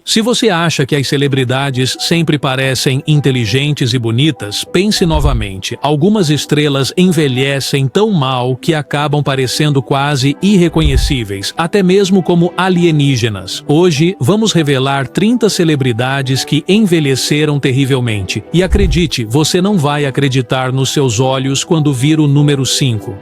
Se você acha que as celebridades sempre parecem inteligentes e bonitas, pense novamente. Algumas estrelas envelhecem tão mal que acabam parecendo quase irreconhecíveis, até mesmo como alienígenas. Hoje, vamos revelar 30 celebridades que envelheceram terrivelmente. E acredite, você não vai acreditar nos seus olhos quando vir o número 5.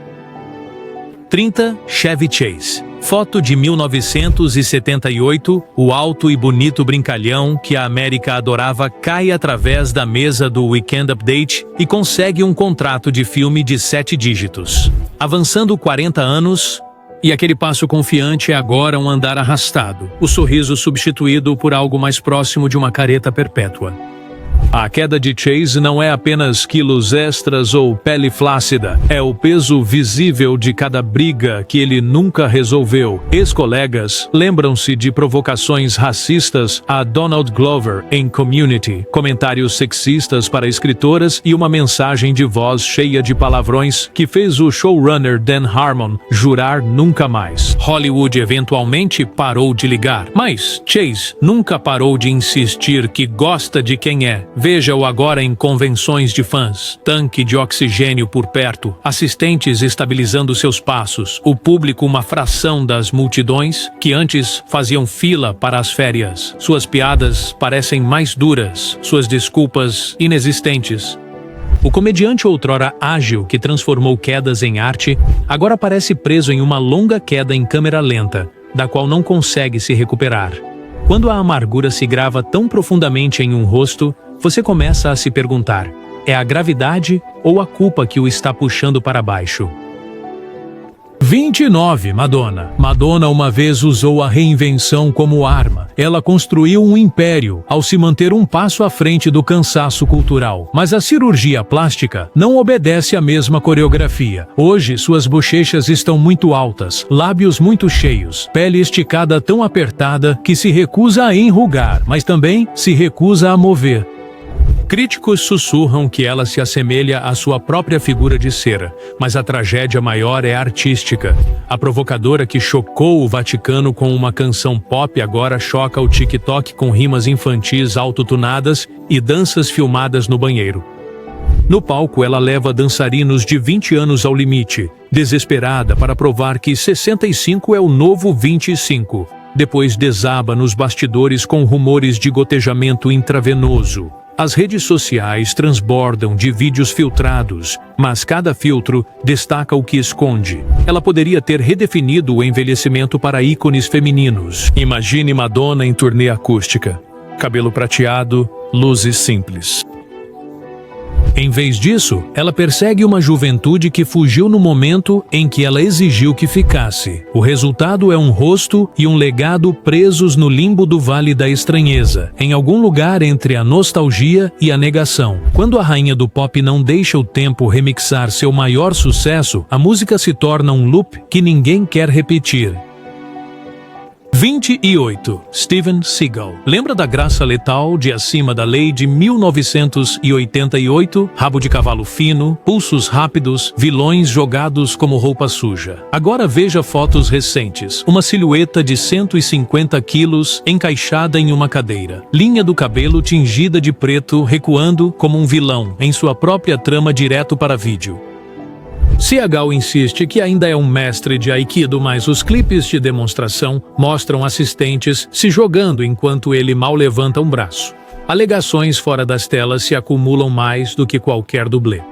30. Chevy Chase. Foto de 1978, o alto e bonito brincalhão que a América adorava cai através da mesa do Weekend Update e consegue um contrato de filme de 7 dígitos. Avançando 40 anos, e aquele passo confiante é agora um andar arrastado, o sorriso substituído por algo mais próximo de uma careta perpétua. A queda de Chase não é apenas quilos extras ou pele flácida, é o peso visível de cada briga que ele nunca resolveu. Ex-colegas lembram-se de provocações racistas a Donald Glover em Community, comentários sexistas para escritoras e uma mensagem de voz cheia de palavrões que fez o showrunner Dan Harmon jurar nunca mais. Hollywood eventualmente parou de ligar, mas Chase nunca parou de insistir que gosta de quem é. Veja-o agora em convenções de fãs, tanque de oxigênio por perto, assistentes estabilizando seus passos, o público uma fração das multidões que antes faziam fila para as férias. Suas piadas parecem mais duras, suas desculpas inexistentes. O comediante outrora ágil que transformou quedas em arte, agora parece preso em uma longa queda em câmera lenta, da qual não consegue se recuperar. Quando a amargura se grava tão profundamente em um rosto, você começa a se perguntar: é a gravidade ou a culpa que o está puxando para baixo? 29. Madonna. Madonna uma vez usou a reinvenção como arma. Ela construiu um império ao se manter um passo à frente do cansaço cultural. Mas a cirurgia plástica não obedece à mesma coreografia. Hoje, suas bochechas estão muito altas, lábios muito cheios, pele esticada tão apertada que se recusa a enrugar, mas também se recusa a mover. Críticos sussurram que ela se assemelha à sua própria figura de cera, mas a tragédia maior é artística. A provocadora que chocou o Vaticano com uma canção pop agora choca o TikTok com rimas infantis autotunadas e danças filmadas no banheiro. No palco, ela leva dançarinos de 20 anos ao limite, desesperada para provar que 65 é o novo 25. Depois desaba nos bastidores com rumores de gotejamento intravenoso. As redes sociais transbordam de vídeos filtrados, mas cada filtro destaca o que esconde. Ela poderia ter redefinido o envelhecimento para ícones femininos. Imagine Madonna em turnê acústica. Cabelo prateado, luzes simples. Em vez disso, ela persegue uma juventude que fugiu no momento em que ela exigiu que ficasse. O resultado é um rosto e um legado presos no limbo do Vale da Estranheza, em algum lugar entre a nostalgia e a negação. Quando a rainha do pop não deixa o tempo remixar seu maior sucesso, a música se torna um loop que ninguém quer repetir. 28. Steven Seagal. Lembra da Graça Letal de Acima da Lei de 1988? Rabo de cavalo fino, pulsos rápidos, vilões jogados como roupa suja. Agora veja fotos recentes. Uma silhueta de 150 quilos encaixada em uma cadeira. Linha do cabelo tingida de preto recuando como um vilão em sua própria trama direto para vídeo. Seagal insiste que ainda é um mestre de Aikido, mas os clipes de demonstração mostram assistentes se jogando enquanto ele mal levanta um braço. Alegações fora das telas se acumulam mais do que qualquer dublê.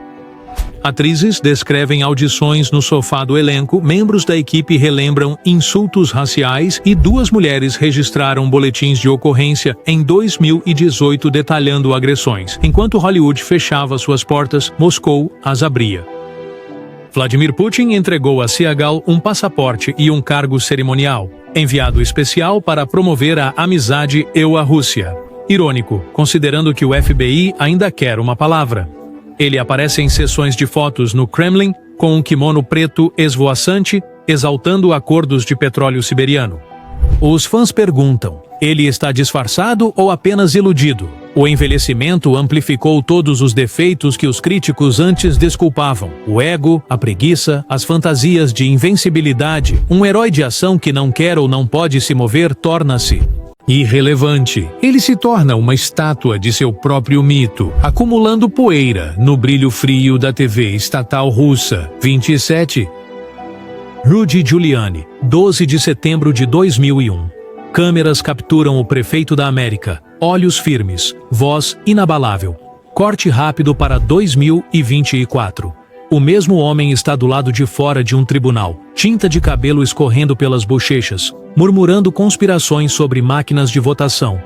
Atrizes descrevem audições no sofá do elenco, membros da equipe relembram insultos raciais e 2 mulheres registraram boletins de ocorrência em 2018 detalhando agressões. Enquanto Hollywood fechava suas portas, Moscou as abria. Vladimir Putin entregou a Seagal um passaporte e um cargo cerimonial, enviado especial para promover a amizade EU-Rússia. Irônico, considerando que o FBI ainda quer uma palavra. Ele aparece em sessões de fotos no Kremlin com um kimono preto esvoaçante, exaltando acordos de petróleo siberiano. Os fãs perguntam: ele está disfarçado ou apenas iludido? O envelhecimento amplificou todos os defeitos que os críticos antes desculpavam. O ego, a preguiça, as fantasias de invencibilidade. Um herói de ação que não quer ou não pode se mover torna-se Irrelevante, ele se torna uma estátua de seu próprio mito, acumulando poeira no brilho frio da TV estatal russa. 27. Rudy Giuliani, 12 de setembro de 2001. Câmeras capturam o prefeito da América, olhos firmes, voz inabalável. Corte rápido para 2024. O mesmo homem está do lado de fora de um tribunal, tinta de cabelo escorrendo pelas bochechas, murmurando conspirações sobre máquinas de votação.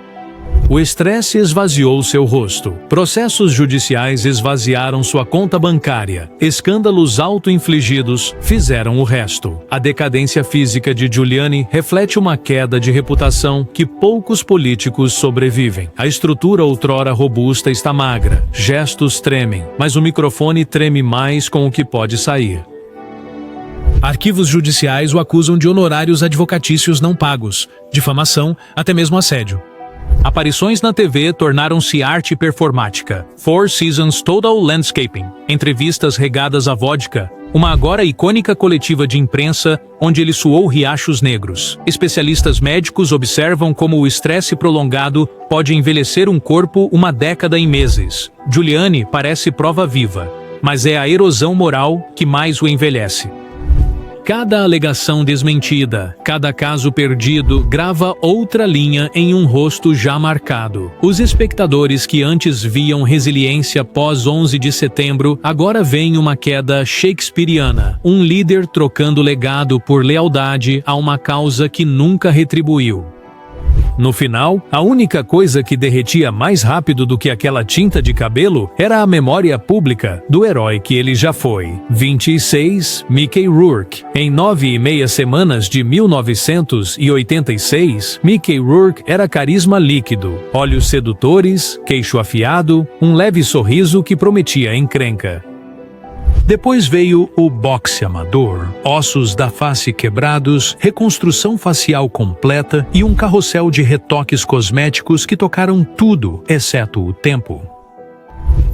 O estresse esvaziou seu rosto. Processos judiciais esvaziaram sua conta bancária. Escândalos auto-infligidos fizeram o resto. A decadência física de Giuliani reflete uma queda de reputação que poucos políticos sobrevivem. A estrutura outrora robusta está magra. Gestos tremem, mas o microfone treme mais com o que pode sair. Arquivos judiciais o acusam de honorários advocatícios não pagos, difamação, até mesmo assédio. Aparições na TV tornaram-se arte performática. Four Seasons Total Landscaping. Entrevistas regadas a vodka. Uma agora icônica coletiva de imprensa onde ele suou riachos negros. Especialistas médicos observam como o estresse prolongado pode envelhecer um corpo uma década em meses. Giuliani parece prova viva, mas é a erosão moral que mais o envelhece. Cada alegação desmentida, cada caso perdido grava outra linha em um rosto já marcado. Os espectadores que antes viam resiliência pós 11 de setembro agora veem uma queda shakespeariana, um líder trocando legado por lealdade a uma causa que nunca retribuiu. No final, a única coisa que derretia mais rápido do que aquela tinta de cabelo era a memória pública do herói que ele já foi. 26. Mickey Rourke. Em 9,5 semanas de 1986, Mickey Rourke era carisma líquido, olhos sedutores, queixo afiado, um leve sorriso que prometia encrenca. Depois veio o boxe amador, ossos da face quebrados, reconstrução facial completa e um carrossel de retoques cosméticos que tocaram tudo, exceto o tempo.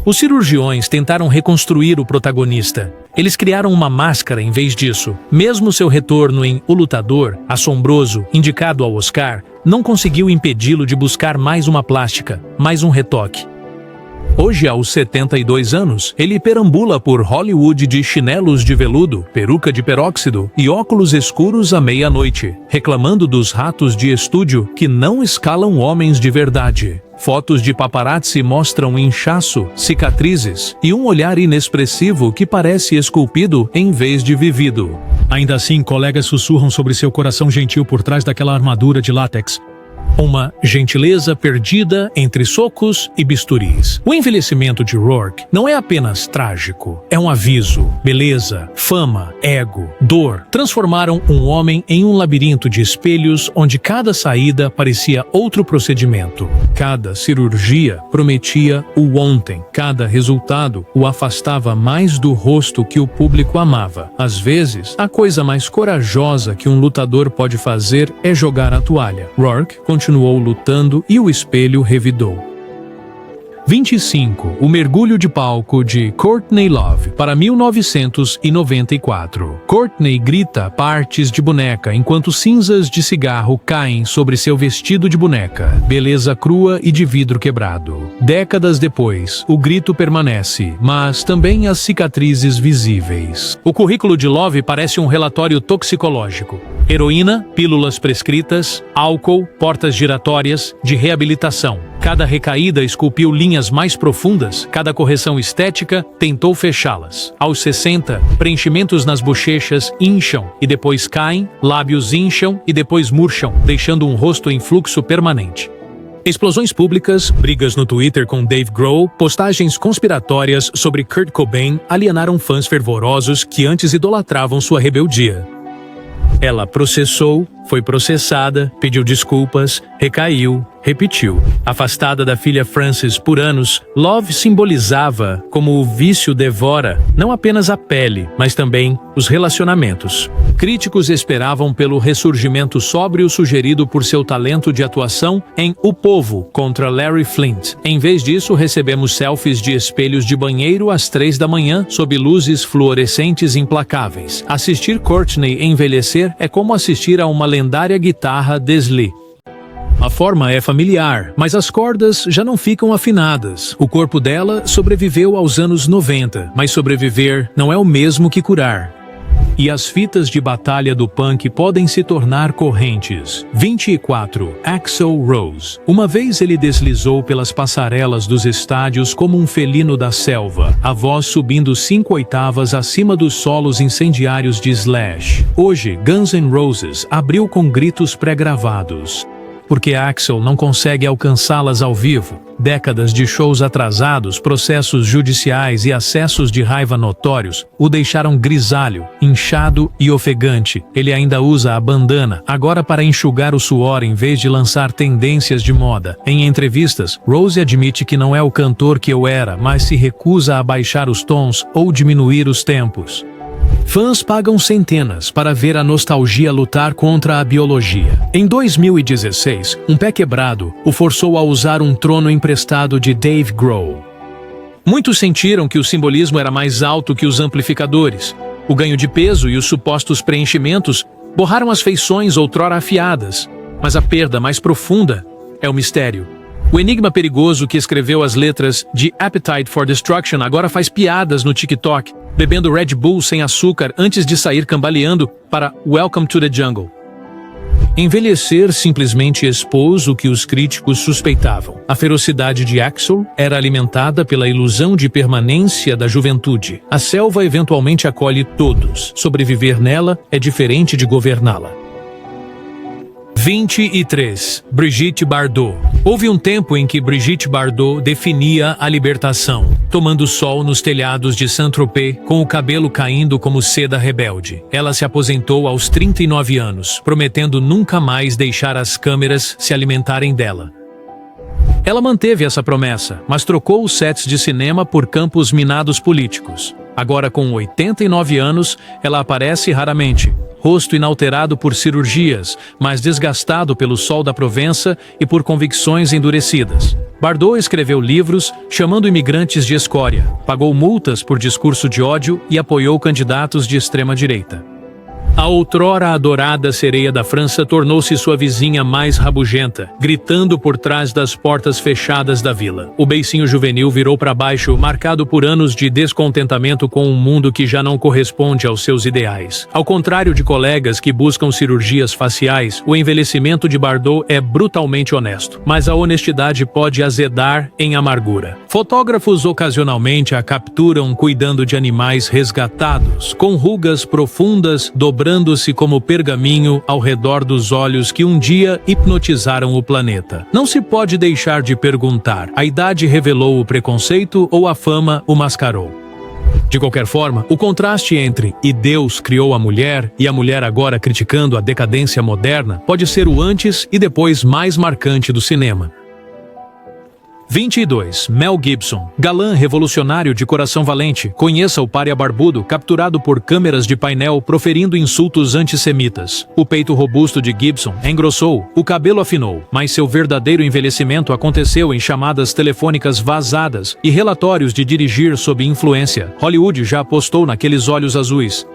Os cirurgiões tentaram reconstruir o protagonista. Eles criaram uma máscara em vez disso. Mesmo seu retorno em O Lutador, assombroso, indicado ao Oscar, não conseguiu impedi-lo de buscar mais uma plástica, mais um retoque. Hoje, aos 72 anos, ele perambula por Hollywood de chinelos de veludo, peruca de peróxido e óculos escuros à meia-noite, reclamando dos ratos de estúdio que não escalam homens de verdade. Fotos de paparazzi mostram inchaço, cicatrizes e um olhar inexpressivo que parece esculpido em vez de vivido. Ainda assim, colegas sussurram sobre seu coração gentil por trás daquela armadura de látex. Uma gentileza perdida entre socos e bisturis. O envelhecimento de Rourke não é apenas trágico, é um aviso. Beleza, fama, ego, dor transformaram um homem em um labirinto de espelhos onde cada saída parecia outro procedimento. Cada cirurgia prometia o ontem. Cada resultado o afastava mais do rosto que o público amava. Às vezes, a coisa mais corajosa que um lutador pode fazer é jogar a toalha. Rourke continuou lutando e o espelho revidou. 25. O mergulho de palco de Courtney Love para 1994. Courtney grita partes de boneca enquanto cinzas de cigarro caem sobre seu vestido de boneca, beleza crua e de vidro quebrado. Décadas depois, o grito permanece, mas também as cicatrizes visíveis. O currículo de Love parece um relatório toxicológico. Heroína, pílulas prescritas, álcool, portas giratórias, de reabilitação. Cada recaída esculpiu linhas mais profundas, cada correção estética tentou fechá-las. Aos 60, preenchimentos nas bochechas incham e depois caem, lábios incham e depois murcham, deixando um rosto em fluxo permanente. Explosões públicas, brigas no Twitter com Dave Grohl, postagens conspiratórias sobre Kurt Cobain alienaram fãs fervorosos que antes idolatravam sua rebeldia. Ela processou, foi processada, pediu desculpas, recaiu, repetiu. Afastada da filha Frances por anos, Love simbolizava como o vício devora não apenas a pele, mas também os relacionamentos. Críticos esperavam pelo ressurgimento sóbrio sugerido por seu talento de atuação em O Povo contra Larry Flynt. Em vez disso, recebemos selfies de espelhos de banheiro às 3 da manhã sob luzes fluorescentes implacáveis. Assistir Courtney envelhecer é como assistir a uma lendária guitarra Desley. A forma é familiar, mas as cordas já não ficam afinadas. O corpo dela sobreviveu aos anos 90, mas sobreviver não é o mesmo que curar. E as fitas de batalha do punk podem se tornar correntes. 24. Axl Rose. Uma vez ele deslizou pelas passarelas dos estádios como um felino da selva, a voz subindo 5 oitavas acima dos solos incendiários de Slash. Hoje, Guns N' Roses abriu com gritos pré-gravados. Porque Axl não consegue alcançá-las ao vivo. Décadas de shows atrasados, processos judiciais e acessos de raiva notórios o deixaram grisalho, inchado e ofegante. Ele ainda usa a bandana, agora para enxugar o suor em vez de lançar tendências de moda. Em entrevistas, Rose admite que não é o cantor que eu era, mas se recusa a baixar os tons ou diminuir os tempos. Fãs pagam centenas para ver a nostalgia lutar contra a biologia. Em 2016, um pé quebrado o forçou a usar um trono emprestado de Dave Grohl. Muitos sentiram que o simbolismo era mais alto que os amplificadores. O ganho de peso e os supostos preenchimentos borraram as feições outrora afiadas. Mas a perda mais profunda é o mistério. O enigma perigoso que escreveu as letras de Appetite for Destruction agora faz piadas no TikTok, bebendo Red Bull sem açúcar antes de sair cambaleando para Welcome to the Jungle. Envelhecer simplesmente expôs o que os críticos suspeitavam. A ferocidade de Axl era alimentada pela ilusão de permanência da juventude. A selva eventualmente acolhe todos. Sobreviver nela é diferente de governá-la. 23. Brigitte Bardot. Houve um tempo em que Brigitte Bardot definia a libertação, tomando sol nos telhados de Saint-Tropez, com o cabelo caindo como seda rebelde. Ela se aposentou aos 39 anos, prometendo nunca mais deixar as câmeras se alimentarem dela. Ela manteve essa promessa, mas trocou os sets de cinema por campos minados políticos. Agora, com 89 anos, ela aparece raramente. Rosto inalterado por cirurgias, mas desgastado pelo sol da Provença e por convicções endurecidas. Bardot escreveu livros chamando imigrantes de escória, pagou multas por discurso de ódio e apoiou candidatos de extrema-direita. A outrora adorada sereia da França tornou-se sua vizinha mais rabugenta, gritando por trás das portas fechadas da vila. O beicinho juvenil virou para baixo, marcado por anos de descontentamento com um mundo que já não corresponde aos seus ideais. Ao contrário de colegas que buscam cirurgias faciais, o envelhecimento de Bardot é brutalmente honesto, mas a honestidade pode azedar em amargura. Fotógrafos ocasionalmente a capturam cuidando de animais resgatados, com rugas profundas dobrando-se como pergaminho ao redor dos olhos que um dia hipnotizaram o planeta. Não se pode deixar de perguntar: a idade revelou o preconceito ou a fama o mascarou? De qualquer forma, o contraste entre "e Deus criou a mulher" e a mulher agora criticando a decadência moderna pode ser o antes e depois mais marcante do cinema. 22. Mel Gibson. Galã revolucionário de coração valente. Conheça o pária barbudo capturado por câmeras de painel proferindo insultos antissemitas. O peito robusto de Gibson engrossou, o cabelo afinou, mas seu verdadeiro envelhecimento aconteceu em chamadas telefônicas vazadas e relatórios de dirigir sob influência. Hollywood já apostou naqueles olhos azuis.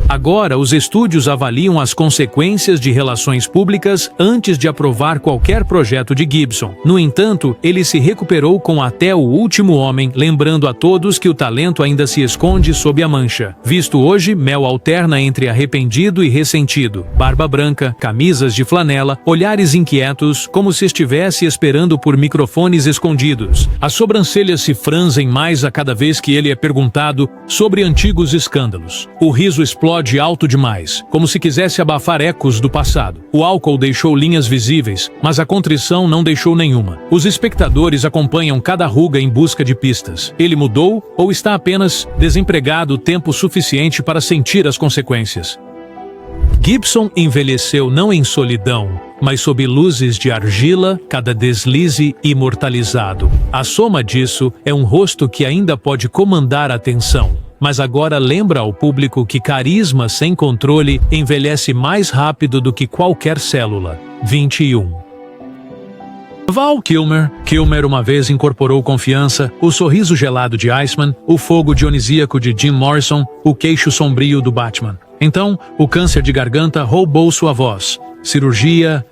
Agora, os estúdios avaliam as consequências de relações públicas antes de aprovar qualquer projeto de Gibson. No entanto, ele se recuperou com Até o Último Homem, lembrando a todos que o talento ainda se esconde sob a mancha. Visto hoje, Mel alterna entre arrependido e ressentido. Barba branca, camisas de flanela, olhares inquietos, como se estivesse esperando por microfones escondidos. As sobrancelhas se franzem mais a cada vez que ele é perguntado sobre antigos escândalos. O riso explode alto demais, como se quisesse abafar ecos do passado. O álcool deixou linhas visíveis, mas a contrição não deixou nenhuma. Os espectadores acompanham cada ruga em busca de pistas. Ele mudou ou está apenas desempregado tempo suficiente para sentir as consequências? Gibson envelheceu não em solidão, mas sob luzes de argila, cada deslize imortalizado. A soma disso é um rosto que ainda pode comandar a atenção, mas agora lembra ao público que carisma sem controle envelhece mais rápido do que qualquer célula. 21. Val Kilmer. Kilmer uma vez incorporou confiança, o sorriso gelado de Iceman, o fogo dionisíaco de Jim Morrison, o queixo sombrio do Batman. Então, o câncer de garganta roubou sua voz. Cirurgia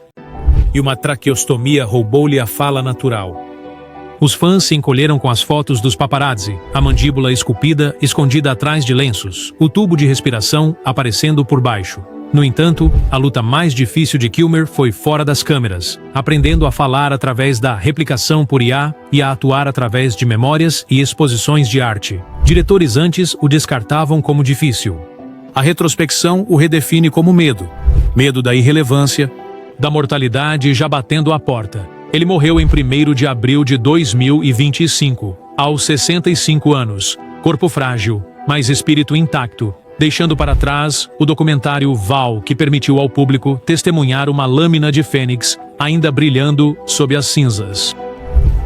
e uma traqueostomia roubou-lhe a fala natural. Os fãs se encolheram com as fotos dos paparazzi, a mandíbula esculpida escondida atrás de lenços, o tubo de respiração aparecendo por baixo. No entanto, a luta mais difícil de Kilmer foi fora das câmeras, aprendendo a falar através da replicação por IA e a atuar através de memórias e exposições de arte. Diretores antes o descartavam como difícil. A retrospecção o redefine como medo. Medo da irrelevância, da mortalidade já batendo à porta. Ele morreu em 1º de abril de 2025, aos 65 anos, corpo frágil, mas espírito intacto, deixando para trás o documentário Val, que permitiu ao público testemunhar uma lâmina de fênix ainda brilhando sob as cinzas.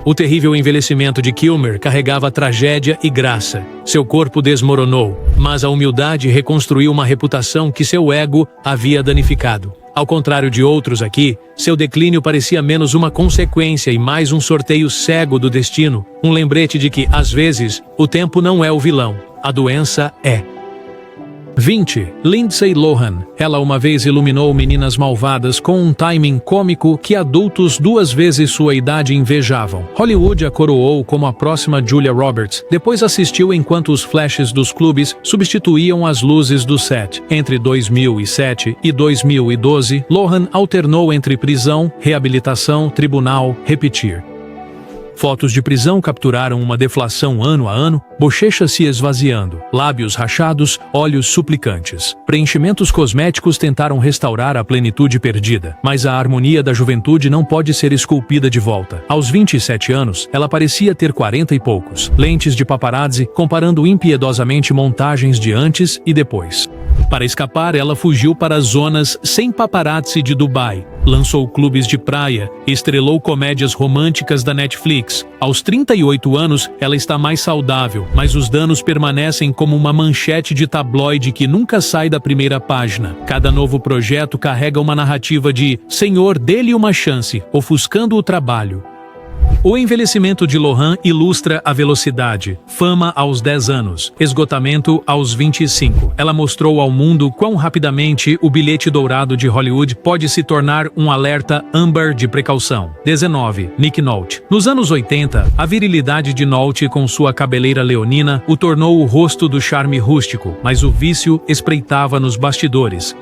O terrível envelhecimento de Kilmer carregava tragédia e graça. Seu corpo desmoronou, mas a humildade reconstruiu uma reputação que seu ego havia danificado. Ao contrário de outros aqui, seu declínio parecia menos uma consequência e mais um sorteio cego do destino, um lembrete de que, às vezes, o tempo não é o vilão, a doença é. 20. Lindsay Lohan. Ela uma vez iluminou Meninas Malvadas com um timing cômico que adultos 2 vezes sua idade invejavam. Hollywood a coroou como a próxima Julia Roberts. Depois assistiu enquanto os flashes dos clubes substituíam as luzes do set. Entre 2007 e 2012, Lohan alternou entre prisão, reabilitação, tribunal, repetir. Fotos de prisão capturaram uma deflação ano a ano, bochechas se esvaziando, lábios rachados, olhos suplicantes. Preenchimentos cosméticos tentaram restaurar a plenitude perdida, mas a harmonia da juventude não pode ser esculpida de volta. Aos 27 anos, ela parecia ter 40 e poucos. Lentes de paparazzi comparando impiedosamente montagens de antes e depois. Para escapar, ela fugiu para as zonas sem paparazzi de Dubai. Lançou clubes de praia, estrelou comédias românticas da Netflix. Aos 38 anos, ela está mais saudável, mas os danos permanecem como uma manchete de tabloide que nunca sai da primeira página. Cada novo projeto carrega uma narrativa de "Senhor, dê-lhe uma chance", ofuscando o trabalho. O envelhecimento de Lohan ilustra a velocidade. Fama aos 10 anos, esgotamento aos 25. Ela mostrou ao mundo quão rapidamente o bilhete dourado de Hollywood pode se tornar um alerta âmbar de precaução. 19. Nick Nolte. Nos anos 80, a virilidade de Nolte com sua cabeleira leonina o tornou o rosto do charme rústico, mas o vício espreitava nos bastidores.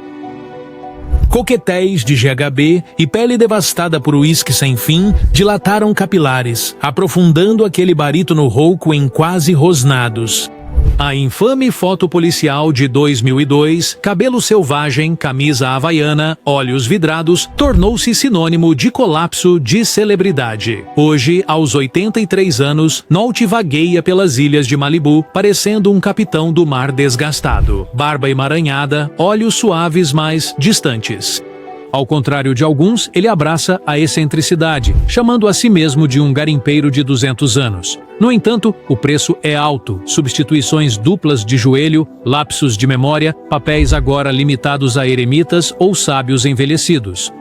Coquetéis de GHB e pele devastada por uísque sem fim dilataram capilares, aprofundando aquele barítono rouco em quase rosnados. A infame foto policial de 2002, cabelo selvagem, camisa havaiana, olhos vidrados, tornou-se sinônimo de colapso de celebridade. Hoje, aos 83 anos, Nolte vagueia pelas ilhas de Malibu, parecendo um capitão do mar desgastado. Barba emaranhada, olhos suaves mas distantes. Ao contrário de alguns, ele abraça a excentricidade, chamando a si mesmo de um garimpeiro de 200 anos. No entanto, o preço é alto, substituições duplas de joelho, lapsos de memória, papéis agora limitados a eremitas ou sábios envelhecidos.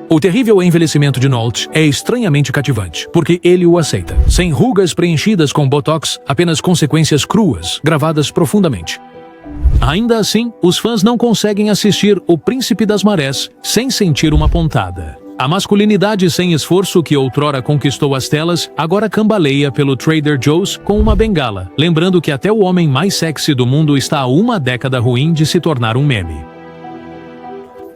O terrível envelhecimento de Nolte é estranhamente cativante, porque ele o aceita. Sem rugas preenchidas com botox, apenas consequências cruas, gravadas profundamente. Ainda assim, os fãs não conseguem assistir O Príncipe das Marés sem sentir uma pontada. A masculinidade sem esforço que outrora conquistou as telas, agora cambaleia pelo Trader Joe's com uma bengala, lembrando que até o homem mais sexy do mundo está a uma década ruim de se tornar um meme.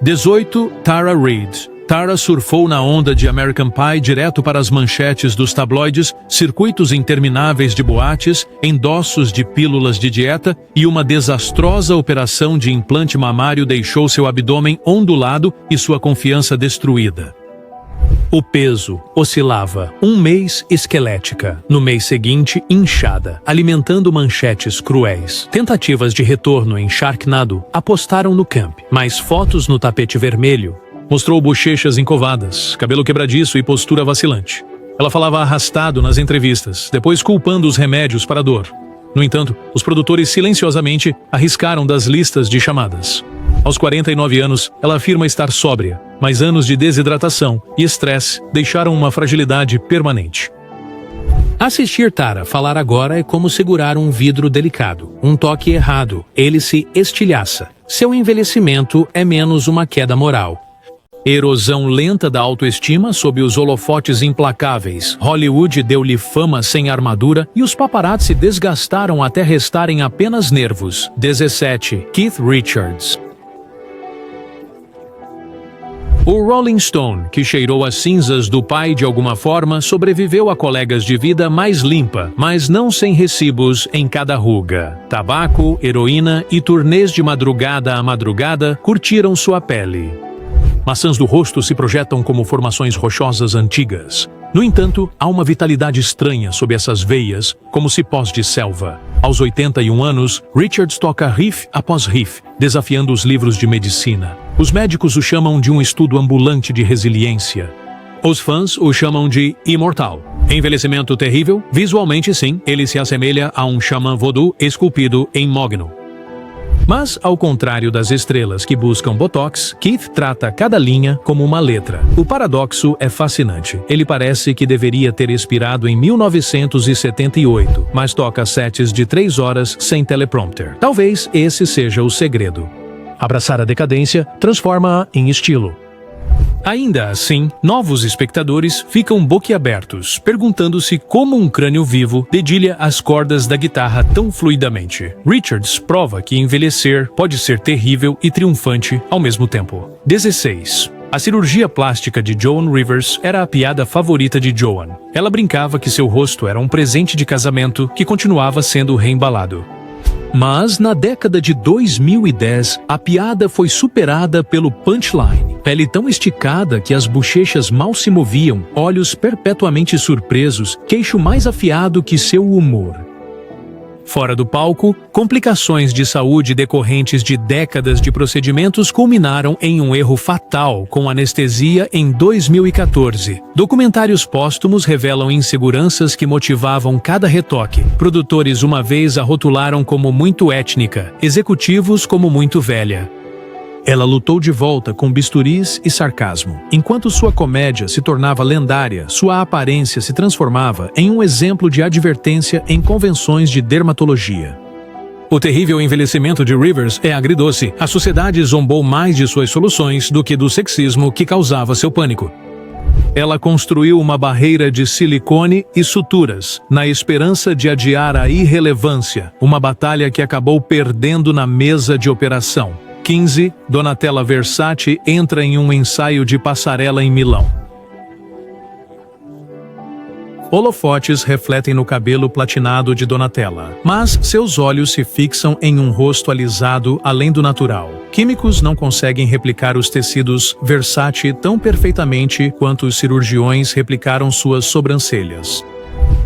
18. Tara Reid. Tara surfou na onda de American Pie direto para as manchetes dos tabloides, circuitos intermináveis de boates, endossos de pílulas de dieta e uma desastrosa operação de implante mamário deixou seu abdômen ondulado e sua confiança destruída. O peso oscilava. Um mês esquelética, no mês seguinte inchada, alimentando manchetes cruéis. Tentativas de retorno em Sharknado apostaram no camp, mas fotos no tapete vermelho mostrou bochechas encovadas, cabelo quebradiço e postura vacilante. Ela falava arrastado nas entrevistas, depois culpando os remédios para a dor. No entanto, os produtores silenciosamente arriscaram das listas de chamadas. Aos 49 anos, ela afirma estar sóbria, mas anos de desidratação e estresse deixaram uma fragilidade permanente. Assistir Tara falar agora é como segurar um vidro delicado. Um toque errado, ele se estilhaça. Seu envelhecimento é menos uma queda moral. Erosão lenta da autoestima sob os holofotes implacáveis. Hollywood deu-lhe fama sem armadura e os paparazzi desgastaram até restarem apenas nervos. 17. Keith Richards. O Rolling Stone, que cheirou as cinzas do pai de alguma forma, sobreviveu a colegas de vida mais limpa, mas não sem recibos em cada ruga. Tabaco, heroína e turnês de madrugada a madrugada curtiram sua pele. Maçãs do rosto se projetam como formações rochosas antigas. No entanto, há uma vitalidade estranha sob essas veias, como cipós de selva. Aos 81 anos, Richards toca riff após riff, desafiando os livros de medicina. Os médicos o chamam de um estudo ambulante de resiliência. Os fãs o chamam de imortal. Envelhecimento terrível? Visualmente sim, ele se assemelha a um xamã voodoo esculpido em mogno. Mas, ao contrário das estrelas que buscam botox, Keith trata cada linha como uma letra. O paradoxo é fascinante. Ele parece que deveria ter expirado em 1978, mas toca sets de 3 horas sem teleprompter. Talvez esse seja o segredo. Abraçar a decadência transforma-a em estilo. Ainda assim, novos espectadores ficam boquiabertos, perguntando-se como um crânio vivo dedilha as cordas da guitarra tão fluidamente. Richards prova que envelhecer pode ser terrível e triunfante ao mesmo tempo. 16. A cirurgia plástica de Joan Rivers era a piada favorita de Joan. Ela brincava que seu rosto era um presente de casamento que continuava sendo reembalado. Mas, na década de 2010, a piada foi superada pelo punchline. Pele tão esticada que as bochechas mal se moviam, olhos perpetuamente surpresos, queixo mais afiado que seu humor. Fora do palco, complicações de saúde decorrentes de décadas de procedimentos culminaram em um erro fatal com anestesia em 2014. Documentários póstumos revelam inseguranças que motivavam cada retoque. Produtores uma vez a rotularam como muito étnica, executivos como muito velha. Ela lutou de volta com bisturis e sarcasmo. Enquanto sua comédia se tornava lendária, sua aparência se transformava em um exemplo de advertência em convenções de dermatologia. O terrível envelhecimento de Rivers é agridoce. A sociedade zombou mais de suas soluções do que do sexismo que causava seu pânico. Ela construiu uma barreira de silicone e suturas, na esperança de adiar a irrelevância, uma batalha que acabou perdendo na mesa de operação. 15. Donatella Versace entra em um ensaio de passarela em Milão. Holofotes refletem no cabelo platinado de Donatella, mas seus olhos se fixam em um rosto alisado além do natural. Químicos não conseguem replicar os tecidos Versace tão perfeitamente quanto os cirurgiões replicaram suas sobrancelhas.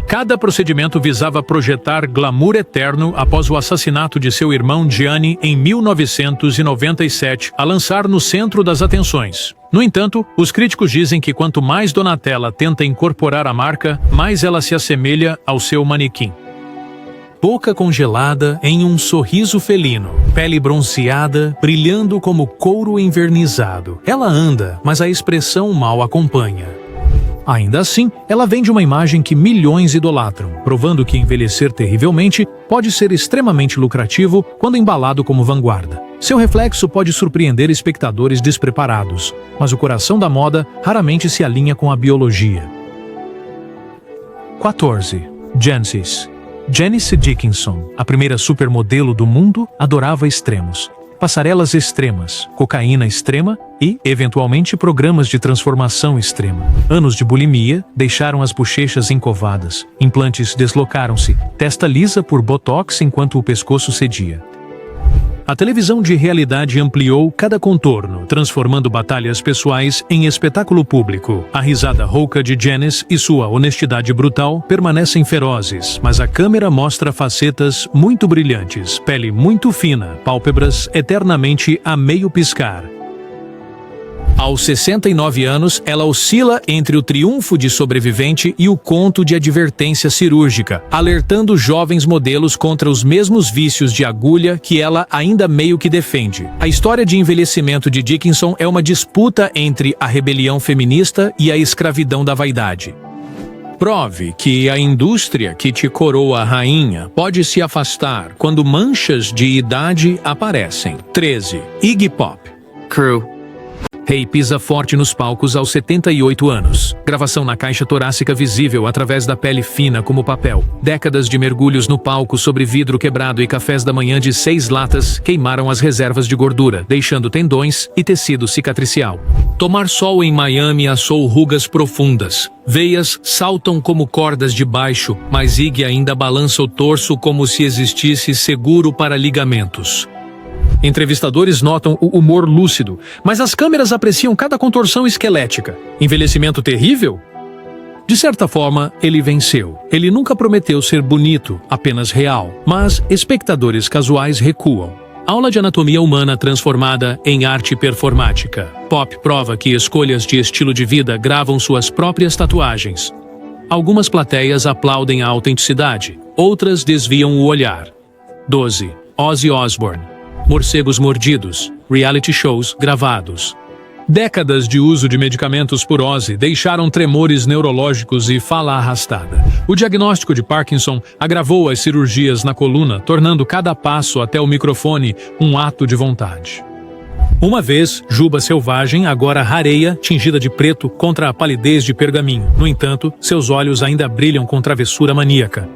Cada procedimento visava projetar glamour eterno após o assassinato de seu irmão Gianni em 1997, a lançar no centro das atenções. No entanto, os críticos dizem que quanto mais Donatella tenta incorporar a marca, mais ela se assemelha ao seu manequim. Boca congelada em um sorriso felino, pele bronzeada, brilhando como couro envernizado. Ela anda, mas a expressão mal acompanha. Ainda assim, ela vende uma imagem que milhões idolatram, provando que envelhecer terrivelmente pode ser extremamente lucrativo quando embalado como vanguarda. Seu reflexo pode surpreender espectadores despreparados, mas o coração da moda raramente se alinha com a biologia. 14. Janice. Janice Dickinson, a primeira supermodelo do mundo, adorava extremos. Passarelas extremas, cocaína extrema e, eventualmente, programas de transformação extrema. Anos de bulimia deixaram as bochechas encovadas, implantes deslocaram-se, testa lisa por botox enquanto o pescoço cedia. A televisão de realidade ampliou cada contorno, transformando batalhas pessoais em espetáculo público. A risada rouca de Janice e sua honestidade brutal permanecem ferozes, mas a câmera mostra facetas muito brilhantes, pele muito fina, pálpebras eternamente a meio piscar. Aos 69 anos, ela oscila entre o triunfo de sobrevivente e o conto de advertência cirúrgica, alertando jovens modelos contra os mesmos vícios de agulha que ela ainda meio que defende. A história de envelhecimento de Dickinson é uma disputa entre a rebelião feminista e a escravidão da vaidade. Prove que a indústria que te coroa rainha pode se afastar quando manchas de idade aparecem. 13. Iggy Pop. Crew. Hay pisa forte nos palcos aos 78 anos. Gravação na caixa torácica visível através da pele fina como papel. Décadas de mergulhos no palco sobre vidro quebrado e cafés da manhã de 6 latas queimaram as reservas de gordura, deixando tendões e tecido cicatricial. Tomar sol em Miami assou rugas profundas. Veias saltam como cordas de baixo, mas Iggy ainda balança o torso como se existisse seguro para ligamentos. Entrevistadores notam o humor lúcido, mas as câmeras apreciam cada contorção esquelética. Envelhecimento terrível? De certa forma, ele venceu. Ele nunca prometeu ser bonito, apenas real. Mas espectadores casuais recuam. Aula de anatomia humana transformada em arte performática. Pop prova que escolhas de estilo de vida gravam suas próprias tatuagens. Algumas plateias aplaudem a autenticidade, outras desviam o olhar. 12. Ozzy Osbourne. Morcegos mordidos, reality shows gravados. Décadas de uso de medicamentos por Ozzy deixaram tremores neurológicos e fala arrastada. O diagnóstico de Parkinson agravou as cirurgias na coluna, tornando cada passo até o microfone um ato de vontade. Uma vez, Juba selvagem agora rareia, tingida de preto contra a palidez de pergaminho. No entanto, seus olhos ainda brilham com travessura maníaca.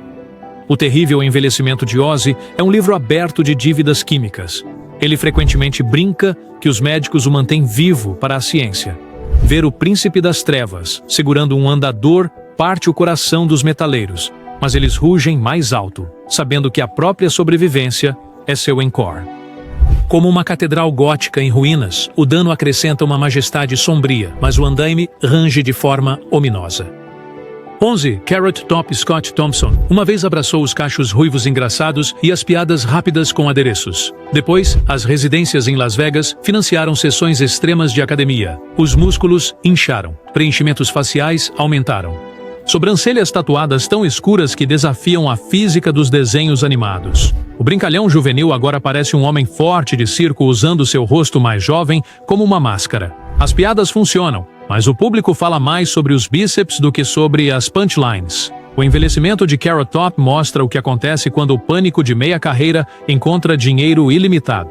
O Terrível Envelhecimento de Ozzy é um livro aberto de dívidas químicas. Ele frequentemente brinca que os médicos o mantêm vivo para a ciência. Ver o príncipe das trevas, segurando um andador, parte o coração dos metaleiros, mas eles rugem mais alto, sabendo que a própria sobrevivência é seu encore. Como uma catedral gótica em ruínas, o dano acrescenta uma majestade sombria, mas o andaime range de forma ominosa. 11. Carrot Top Scott Thompson uma vez abraçou os cachos ruivos engraçados e as piadas rápidas com adereços. Depois, as residências em Las Vegas financiaram sessões extremas de academia. Os músculos incharam, preenchimentos faciais aumentaram. Sobrancelhas tatuadas tão escuras que desafiam a física dos desenhos animados. O brincalhão juvenil agora parece um homem forte de circo usando seu rosto mais jovem como uma máscara. As piadas funcionam, mas o público fala mais sobre os bíceps do que sobre as punchlines. O envelhecimento de Carrot Top mostra o que acontece quando o pânico de meia carreira encontra dinheiro ilimitado.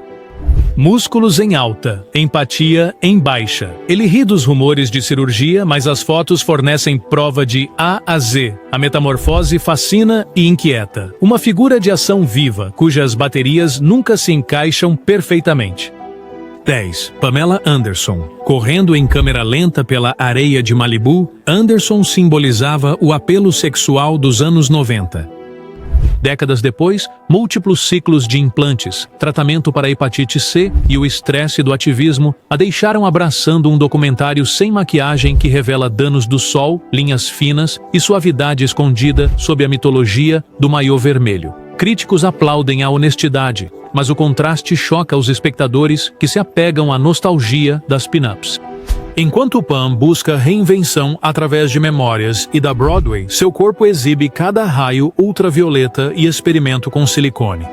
Músculos em alta, empatia em baixa. Ele ri dos rumores de cirurgia, mas as fotos fornecem prova de A a Z. A metamorfose fascina e inquieta. Uma figura de ação viva, cujas baterias nunca se encaixam perfeitamente. 10. Pamela Anderson. Correndo em câmera lenta pela areia de Malibu, Anderson simbolizava o apelo sexual dos anos 90. Décadas depois, múltiplos ciclos de implantes, tratamento para a hepatite C e o estresse do ativismo a deixaram abraçando um documentário sem maquiagem que revela danos do sol, linhas finas e suavidade escondida sob a mitologia do maiô vermelho. Críticos aplaudem a honestidade, mas o contraste choca os espectadores que se apegam à nostalgia das pin-ups. Enquanto Pam busca reinvenção através de memórias e da Broadway, seu corpo exibe cada raio ultravioleta e experimento com silicone.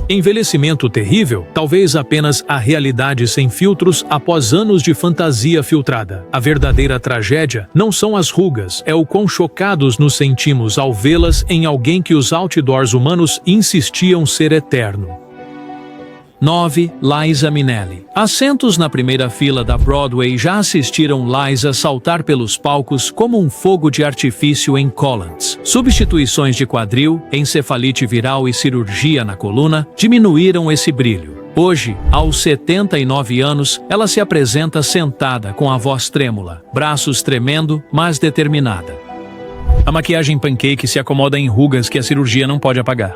Envelhecimento terrível? Talvez apenas a realidade sem filtros após anos de fantasia filtrada. A verdadeira tragédia não são as rugas, é o quão chocados nos sentimos ao vê-las em alguém que os outdoors humanos insistiam ser eterno. 9. Liza Minnelli. Assentos na primeira fila da Broadway já assistiram Liza saltar pelos palcos como um fogo de artifício em Collins. Substituições de quadril, encefalite viral e cirurgia na coluna diminuíram esse brilho. Hoje, aos 79 anos, ela se apresenta sentada com a voz trêmula, braços tremendo, mas determinada. A maquiagem pancake se acomoda em rugas que a cirurgia não pode apagar.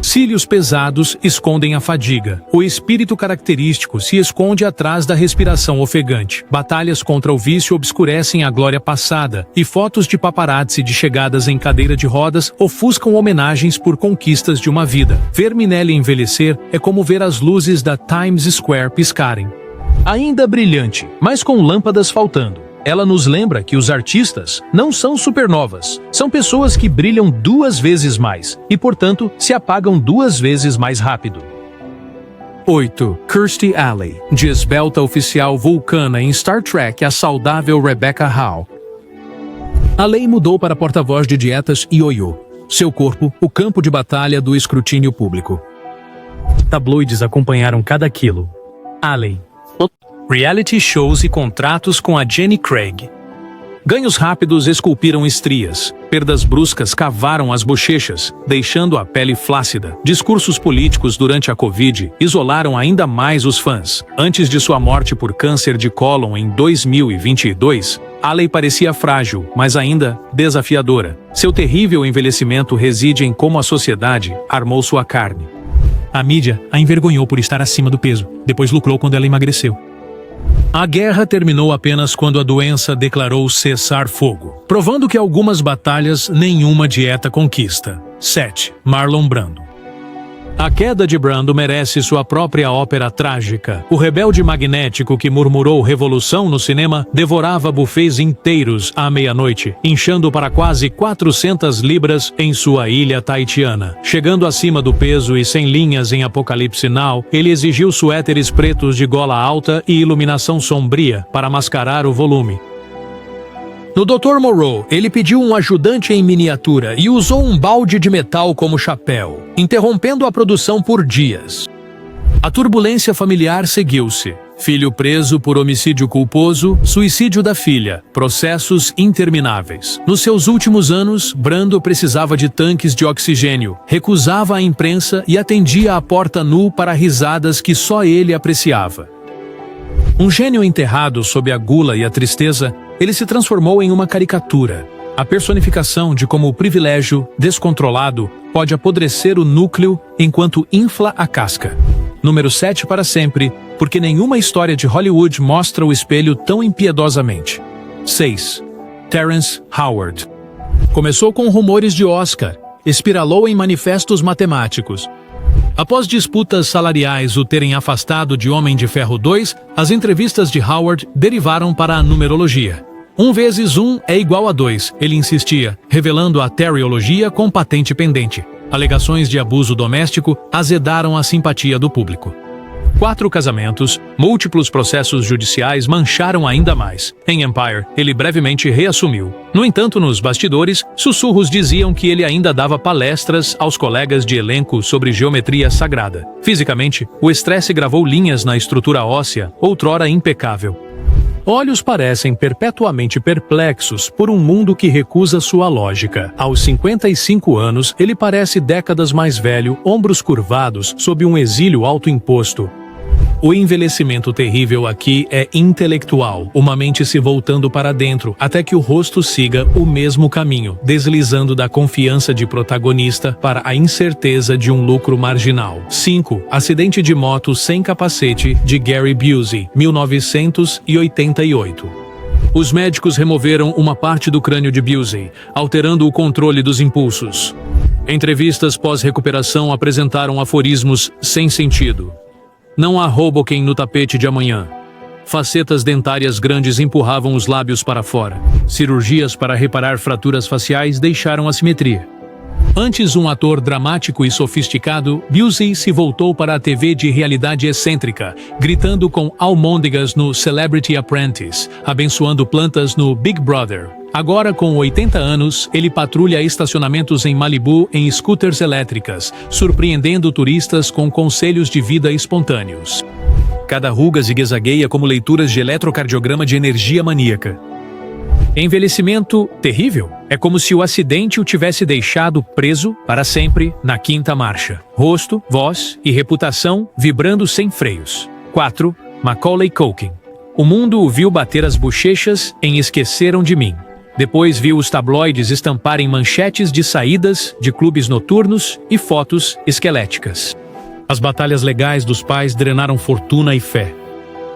Cílios pesados escondem a fadiga. O espírito característico se esconde atrás da respiração ofegante. Batalhas contra o vício obscurecem a glória passada, e fotos de paparazzi de chegadas em cadeira de rodas ofuscam homenagens por conquistas de uma vida. Ver Minnelli envelhecer é como ver as luzes da Times Square piscarem. Ainda brilhante, mas com lâmpadas faltando. Ela nos lembra que os artistas não são supernovas, são pessoas que brilham 2 vezes mais e, portanto, se apagam 2 vezes mais rápido. 8. Kirstie Alley. De esbelta oficial vulcana em Star Trek a saudável Rebecca Hall. Alley mudou para porta-voz de dietas e ioiô. Seu corpo, o campo de batalha do escrutínio público. Tabloides acompanharam cada quilo. Alley. reality shows e contratos com a Jenny Craig. Ganhos rápidos esculpiram estrias, perdas bruscas cavaram as bochechas, deixando a pele flácida. Discursos políticos durante a Covid isolaram ainda mais os fãs. Antes de sua morte por câncer de cólon em 2022, Haley parecia frágil, mas ainda desafiadora. Seu terrível envelhecimento reside em como a sociedade armou sua carne. A mídia a envergonhou por estar acima do peso, depois lucrou quando ela emagreceu. A guerra terminou apenas quando a doença declarou cessar fogo, provando que algumas batalhas nenhuma dieta conquista. 7. Marlon Brando. A queda de Brando merece sua própria ópera trágica. O rebelde magnético que murmurou revolução no cinema devorava buffets inteiros à meia-noite, inchando para quase 400 libras em sua ilha tahitiana. Chegando acima do peso e sem linhas em Apocalipse Now, ele exigiu suéteres pretos de gola alta e iluminação sombria para mascarar o volume. No Dr. Moreau, ele pediu um ajudante em miniatura e usou um balde de metal como chapéu, interrompendo a produção por dias. A turbulência familiar seguiu-se. Filho preso por homicídio culposo, suicídio da filha, processos intermináveis. Nos seus últimos anos, Brando precisava de tanques de oxigênio, recusava a imprensa e atendia a porta nu para risadas que só ele apreciava. Um gênio enterrado sob a gula e a tristeza, ele se transformou em uma caricatura, a personificação de como o privilégio, descontrolado, pode apodrecer o núcleo enquanto infla a casca. Número 7 para sempre, porque nenhuma história de Hollywood mostra o espelho tão impiedosamente. 6. Terrence Howard. Começou com rumores de Oscar, espiralou em manifestos matemáticos. Após disputas salariais o terem afastado de Homem de Ferro 2, as entrevistas de Howard derivaram para a numerologia. 1 vezes 1 é igual a 2, ele insistia, revelando a teriologia com patente pendente. Alegações de abuso doméstico azedaram a simpatia do público. 4 casamentos, múltiplos processos judiciais mancharam ainda mais. Em Empire, ele brevemente reassumiu. No entanto, nos bastidores, sussurros diziam que ele ainda dava palestras aos colegas de elenco sobre geometria sagrada. Fisicamente, o estresse gravou linhas na estrutura óssea, outrora impecável. Olhos parecem perpetuamente perplexos por um mundo que recusa sua lógica. Aos 55 anos, ele parece décadas mais velho, ombros curvados sob um exílio autoimposto. O envelhecimento terrível aqui é intelectual, uma mente se voltando para dentro, até que o rosto siga o mesmo caminho, deslizando da confiança de protagonista para a incerteza de um lucro marginal. 5. Acidente de moto sem capacete de Gary Busey, 1988. Os médicos removeram uma parte do crânio de Busey, alterando o controle dos impulsos. Entrevistas pós-recuperação apresentaram aforismos sem sentido. Não há Hoboken no tapete de amanhã. Facetas dentárias grandes empurravam os lábios para fora. Cirurgias para reparar fraturas faciais deixaram a simetria. Antes um ator dramático e sofisticado, Busey se voltou para a TV de realidade excêntrica, gritando com almôndegas no Celebrity Apprentice, abençoando plantas no Big Brother. Agora, com 80 anos, ele patrulha estacionamentos em Malibu em scooters elétricas, surpreendendo turistas com conselhos de vida espontâneos. Cada ruga zigue-zagueia como leituras de eletrocardiograma de energia maníaca. Envelhecimento terrível? É como se o acidente o tivesse deixado preso para sempre na quinta marcha. Rosto, voz e reputação vibrando sem freios. 4. Macaulay Culkin. O mundo o viu bater as bochechas em Esqueceram de Mim. Depois viu os tabloides estamparem manchetes de saídas de clubes noturnos e fotos esqueléticas. As batalhas legais dos pais drenaram fortuna e fé.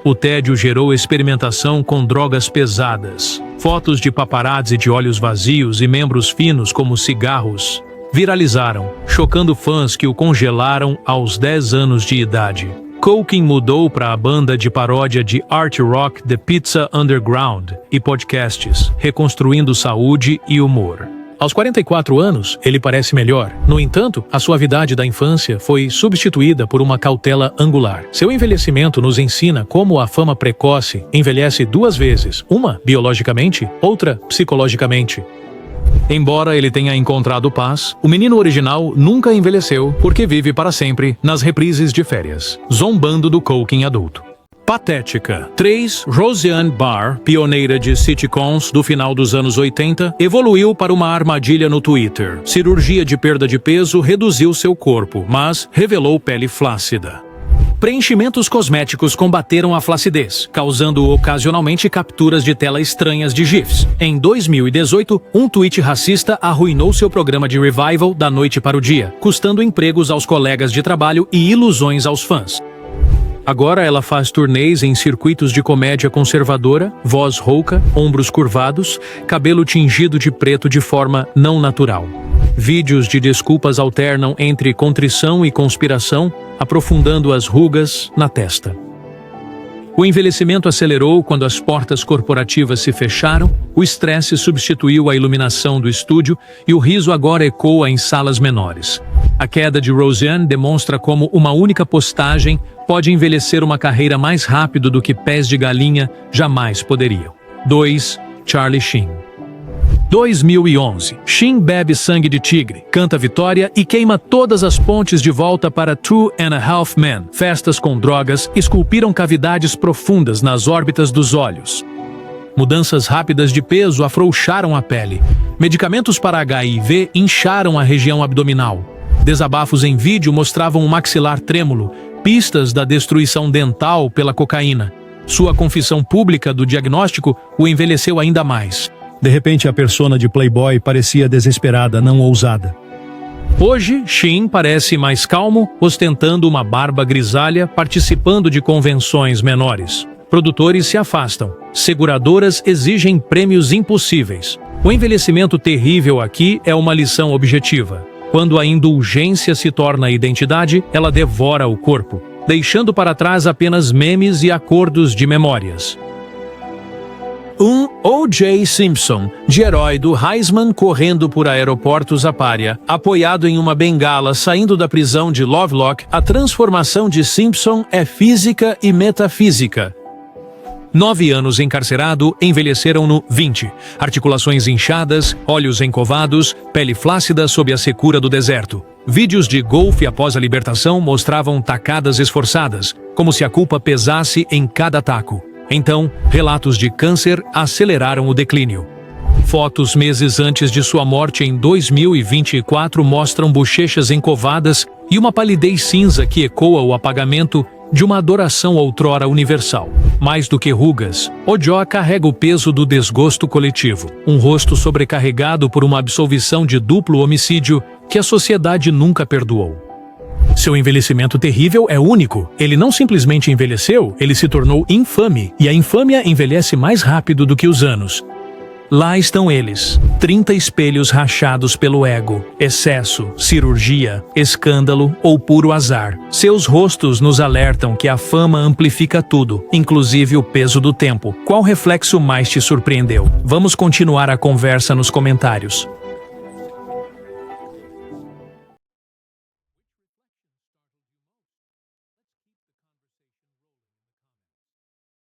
O tédio gerou experimentação com drogas pesadas. Fotos de paparazzi de olhos vazios e membros finos como cigarros viralizaram, chocando fãs que o congelaram aos 10 anos de idade. Culkin mudou para a banda de paródia de art rock The Pizza Underground e podcasts, reconstruindo saúde e humor. Aos 44 anos, ele parece melhor. No entanto, a suavidade da infância foi substituída por uma cautela angular. Seu envelhecimento nos ensina como a fama precoce envelhece 2 vezes, uma biologicamente, outra psicologicamente. Embora ele tenha encontrado paz, o menino original nunca envelheceu porque vive para sempre nas reprises de férias, zombando do Culkin adulto. Patética. 3. Roseanne Barr, pioneira de sitcoms do final dos anos 80, evoluiu para uma armadilha no Twitter. Cirurgia de perda de peso reduziu seu corpo, mas revelou pele flácida. Preenchimentos cosméticos combateram a flacidez, causando ocasionalmente capturas de tela estranhas de GIFs. Em 2018, um tweet racista arruinou seu programa de revival da noite para o dia, custando empregos aos colegas de trabalho e ilusões aos fãs. Agora ela faz turnês em circuitos de comédia conservadora, voz rouca, ombros curvados, cabelo tingido de preto de forma não natural. Vídeos de desculpas alternam entre contrição e conspiração, aprofundando as rugas na testa. O envelhecimento acelerou quando as portas corporativas se fecharam, o estresse substituiu a iluminação do estúdio e o riso agora ecoa em salas menores. A queda de Roseanne demonstra como uma única postagem pode envelhecer uma carreira mais rápido do que pés de galinha jamais poderiam. 2. Charlie Sheen. 2011. Sheen bebe sangue de tigre, canta vitória e queima todas as pontes de volta para 2.5 Men. Festas com drogas esculpiram cavidades profundas nas órbitas dos olhos. Mudanças rápidas de peso afrouxaram a pele. Medicamentos para HIV incharam a região abdominal. Desabafos em vídeo mostravam um maxilar trêmulo, pistas da destruição dental pela cocaína. Sua confissão pública do diagnóstico o envelheceu ainda mais. De repente, a persona de Playboy parecia desesperada, não ousada. Hoje, Sheen parece mais calmo, ostentando uma barba grisalha, participando de convenções menores. Produtores se afastam. Seguradoras exigem prêmios impossíveis. O envelhecimento terrível aqui é uma lição objetiva. Quando a indulgência se torna identidade, ela devora o corpo, deixando para trás apenas memes e acordos de memórias. O.J. Simpson, de herói do Heisman correndo por aeroportos à pária, apoiado em uma bengala saindo da prisão de Lovelock, a transformação de Simpson é física e metafísica. 9 anos encarcerado, envelheceram-no 20. Articulações inchadas, olhos encovados, pele flácida sob a secura do deserto. Vídeos de golfe após a libertação mostravam tacadas esforçadas, como se a culpa pesasse em cada taco. Então, relatos de câncer aceleraram o declínio. Fotos meses antes de sua morte em 2024 mostram bochechas encovadas e uma palidez cinza que ecoa o apagamento de uma adoração outrora universal. Mais do que rugas, O.J. carrega o peso do desgosto coletivo, um rosto sobrecarregado por uma absolvição de duplo homicídio que a sociedade nunca perdoou. Seu envelhecimento terrível é único. Ele não simplesmente envelheceu, ele se tornou infame, e a infâmia envelhece mais rápido do que os anos. Lá estão eles, 30 espelhos rachados pelo ego, excesso, cirurgia, escândalo ou puro azar. Seus rostos nos alertam que a fama amplifica tudo, inclusive o peso do tempo. Qual reflexo mais te surpreendeu? Vamos continuar a conversa nos comentários.